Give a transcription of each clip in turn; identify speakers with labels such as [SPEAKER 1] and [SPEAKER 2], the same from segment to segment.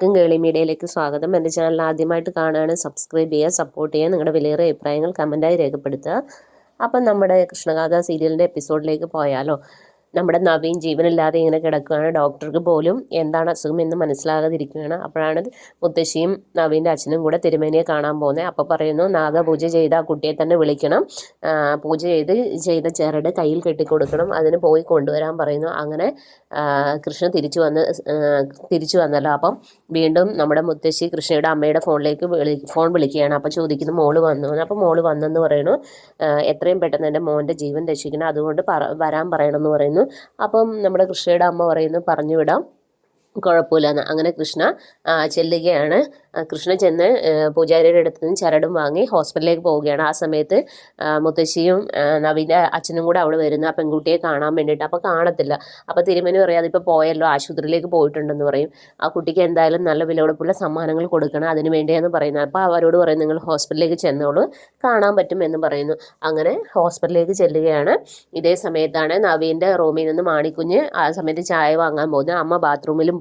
[SPEAKER 1] എല്ലാവർക്കും കേളി മീഡിയയിലേക്ക് സ്വാഗതം. എൻ്റെ ചാനൽ ആദ്യമായിട്ട് കാണുകയാണ്, സബ്സ്ക്രൈബ് ചെയ്യുക, സപ്പോർട്ട് ചെയ്യുക, നിങ്ങളുടെ വിലയേറിയ അഭിപ്രായങ്ങൾ കമൻറ്റായി രേഖപ്പെടുത്തുക. അപ്പം നമ്മുടെ കൃഷ്ണഗാഥ സീരിയലിൻ്റെ എപ്പിസോഡിലേക്ക് പോയാലോ? നമ്മുടെ നവീൻ ജീവനില്ലാതെ ഇങ്ങനെ കിടക്കുകയാണ്. ഡോക്ടർക്ക് പോലും എന്താണ് അസുഖം എന്ന് മനസ്സിലാകാതിരിക്കുകയാണ്. അപ്പോഴാണ് മുത്തശ്ശിയും നവീൻ്റെ അച്ഛനും കൂടെ തിരുമേനിയെ കാണാൻ പോകുന്നത്. അപ്പോൾ പറയുന്നു, നാഗപൂജ ചെയ്ത ആ കുട്ടിയെ തന്നെ വിളിക്കണം, പൂജ ചെയ്ത ചരട് കയ്യിൽ കെട്ടിക്കൊടുക്കണം, അതിന് പോയി കൊണ്ടുവരാൻ പറയുന്നു. അങ്ങനെ കൃഷ്ണ തിരിച്ചു വന്നല്ലോ. അപ്പം വീണ്ടും നമ്മുടെ മുത്തശ്ശി കൃഷ്ണയുടെ അമ്മയുടെ ഫോണിലേക്ക് ഫോൺ വിളിക്കുകയാണ്. അപ്പോൾ ചോദിക്കുന്നു, മോള് വന്നു. അപ്പോൾ മോള് വന്നെന്ന് പറയുന്നു. എത്രയും പെട്ടെന്ന് എൻ്റെ മോൻ്റെ ജീവൻ രക്ഷിക്കണം, അതുകൊണ്ട് വരാൻ പറയണമെന്ന് പറയുന്നു. അപ്പം നമ്മുടെ കൃഷ്ണയുടെ അമ്മ പറയുന്നു, പറഞ്ഞു വിടാം, കുഴപ്പമില്ലെന്ന്. അങ്ങനെ കൃഷ്ണ ചെല്ലുകയാണ്. കൃഷ്ണ ചെന്ന് പൂജാരിയുടെ അടുത്ത് നിന്ന് ചരടും വാങ്ങി ഹോസ്പിറ്റലിലേക്ക് പോവുകയാണ്. ആ സമയത്ത് മുത്തശ്ശിയും നവീൻ്റെ അച്ഛനും കൂടെ അവിടെ വരുന്നു ആ പെൺകുട്ടിയെ കാണാൻ വേണ്ടിയിട്ട്. അപ്പോൾ കാണത്തില്ല. അപ്പോൾ തിരുമേനി പറയാം, അതിപ്പോൾ പോയല്ലോ, ആശുപത്രിയിലേക്ക് പോയിട്ടുണ്ടെന്ന് പറയും. ആ കുട്ടിക്ക് എന്തായാലും നല്ല വിലപിടിപ്പുള്ള സമ്മാനങ്ങൾ കൊടുക്കണം, അതിന് വേണ്ടിയാന്ന് പറയുന്നത്. അപ്പോൾ അവരോട് പറയും, നിങ്ങൾ ഹോസ്പിറ്റലിലേക്ക് ചെന്നോളൂ, കാണാൻ പറ്റും എന്ന് പറയുന്നു. അങ്ങനെ ഹോസ്പിറ്റലിലേക്ക് ചെല്ലുകയാണ്. ഇതേ സമയത്താണ് നവീൻ്റെ റൂമിൽ നിന്ന് മാണിക്കുഞ്ഞ് ആ സമയത്ത് ചായ വാങ്ങാൻ പോകുന്നു. അമ്മ ബാത്റൂമിലും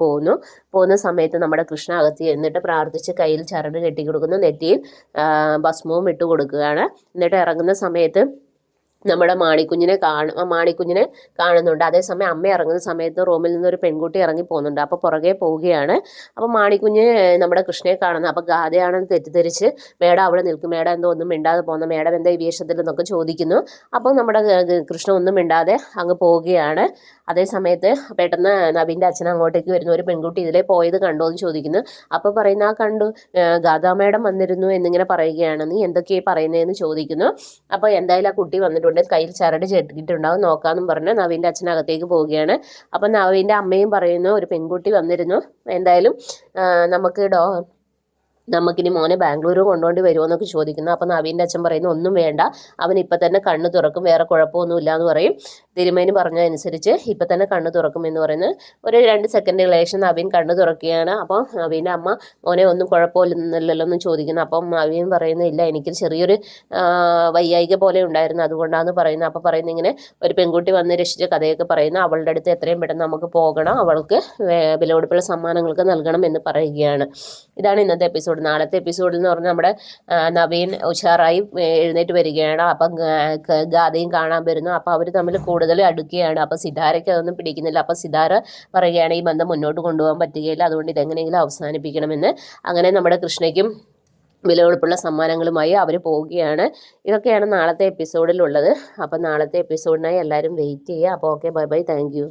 [SPEAKER 1] പോകുന്ന സമയത്ത് നമ്മുടെ കൃഷ്ണ അകത്ത് എന്നിട്ട് പ്രാർത്ഥിച്ച് കയ്യിൽ ചരട് കെട്ടിക്കൊടുക്കുന്നു, നെറ്റിയിൽ ഭസ്മവും ഇട്ട് കൊടുക്കുകയാണ്. എന്നിട്ട് ഇറങ്ങുന്ന സമയത്ത് നമ്മുടെ മാണിക്കുഞ്ഞിനെ കാണുന്നുണ്ട്. അതേസമയം അമ്മ ഇറങ്ങുന്ന സമയത്ത് റൂമിൽ നിന്നൊരു പെൺകുട്ടി ഇറങ്ങി പോകുന്നുണ്ട്. അപ്പോൾ പുറകെ പോവുകയാണ്. അപ്പോൾ മാണിക്കുഞ്ഞ് നമ്മുടെ കൃഷ്ണയെ കാണുന്നു. അപ്പോൾ ഗാഥയാണെന്ന് തെറ്റിദ്ധരിച്ച് മേഡം അവിടെ നിൽക്കും, മേഡം എന്തോ ഒന്നും മിണ്ടാതെ പോകുന്നു, മേഡം എന്താ ഈ വേഷത്തിൽ എന്നൊക്കെ ചോദിക്കുന്നു. അപ്പോൾ നമ്മുടെ കൃഷ്ണ ഒന്നും മിണ്ടാതെ അങ്ങ് പോവുകയാണ്. അതേ സമയത്ത് പെട്ടെന്ന് നവീൻ്റെ അച്ഛൻ അങ്ങോട്ടേക്ക് വരുന്നു. ഒരു പെൺകുട്ടി ഇതിലേ പോയത് കണ്ടോ എന്ന് ചോദിക്കുന്നു. അപ്പോൾ പറയുന്ന, ആ കണ്ടു, ഗാഥാ മേഡം വന്നിരുന്നു എന്നിങ്ങനെ പറയുകയാണ്. നീ എന്തൊക്കെയായി പറയുന്നതെന്ന് ചോദിക്കുന്നു. അപ്പോൾ എന്തായാലും ആ കുട്ടി വന്നിട്ടുണ്ട്, കയ്യിൽ ചരട് ചെട്ടിട്ടുണ്ടാവും, നോക്കാമെന്നും പറഞ്ഞ് നവീൻ്റെ അച്ഛനകത്തേക്ക് പോവുകയാണ്. അപ്പം നവീൻ്റെ അമ്മയും പറയുന്നു, ഒരു പെൺകുട്ടി വന്നിരുന്നു, എന്തായാലും നമുക്കിനി മോനെ ബാംഗ്ലൂർ കൊണ്ടുകൊണ്ട് വരുമോ എന്നൊക്കെ ചോദിക്കുന്നു. അപ്പം നവീൻ്റെ അച്ഛൻ പറയുന്നു, ഒന്നും വേണ്ട, അവൻ ഇപ്പം തന്നെ കണ്ണ് തുറക്കും, വേറെ കുഴപ്പമൊന്നുമില്ല എന്ന് പറയും. തിരുമേനി പറഞ്ഞതനുസരിച്ച് ഇപ്പം തന്നെ കണ്ണ് തുറക്കും എന്ന് പറയുന്നത്. ഒരു 2 സെക്കൻഡ് ശേഷം നവീൻ കണ്ണ് തുറക്കുകയാണ്. അപ്പം നവീൻ്റെ അമ്മ, മോനെ ഒന്നും കുഴപ്പമില്ലല്ലോ എന്ന് ചോദിക്കുന്നു. അപ്പം നവീൻ പറയുന്നു, ഇല്ല, എനിക്ക് ചെറിയൊരു വയ്യായിക പോലെ ഉണ്ടായിരുന്നു, അതുകൊണ്ടാണെന്ന് പറയുന്നത്. അപ്പോൾ പറയുന്നത്, ഇങ്ങനെ ഒരു പെൺകുട്ടി വന്ന് രക്ഷിച്ച കഥയൊക്കെ പറയുന്നു, അവളുടെ അടുത്ത് എത്രയും പെട്ടെന്ന് നമുക്ക് പോകണം, അവൾക്ക് വിലപിടിപ്പുള്ള സമ്മാനങ്ങൾക്ക് നൽകണം എന്ന് പറയുകയാണ്. ഇതാണ് ഇന്നത്തെ എപ്പിസോഡ്. നാളത്തെ എപ്പിസോഡിൽ എന്ന് പറഞ്ഞാൽ നമ്മുടെ നവീൻ ഉഷാറായി എഴുന്നേറ്റ് വരികയാണ്. അപ്പം ഗാഥയും കാണാൻ വരുന്നു. അപ്പോൾ അവർ തമ്മിൽ കൂടുതൽ അടുക്കുകയാണ്. അപ്പോൾ സിതാരയ്ക്ക് അതൊന്നും പിടിക്കുന്നില്ല. അപ്പോൾ സിതാര പറയുകയാണ്, ഈ ബന്ധം മുന്നോട്ട് കൊണ്ടുപോകാൻ പറ്റുകയില്ല, അതുകൊണ്ട് ഇതെങ്ങനെയെങ്കിലും അവസാനിപ്പിക്കണമെന്ന്. അങ്ങനെ നമ്മുടെ കൃഷ്ണയ്ക്കും വിലപിടിപ്പുള്ള സമ്മാനങ്ങളുമായി അവർ പോവുകയാണ്. ഇതൊക്കെയാണ് നാളത്തെ എപ്പിസോഡിലുള്ളത്. അപ്പം നാളത്തെ എപ്പിസോഡിനായി എല്ലാവരും വെയിറ്റ് ചെയ്യുക. അപ്പോൾ okay, bye bye, thank you.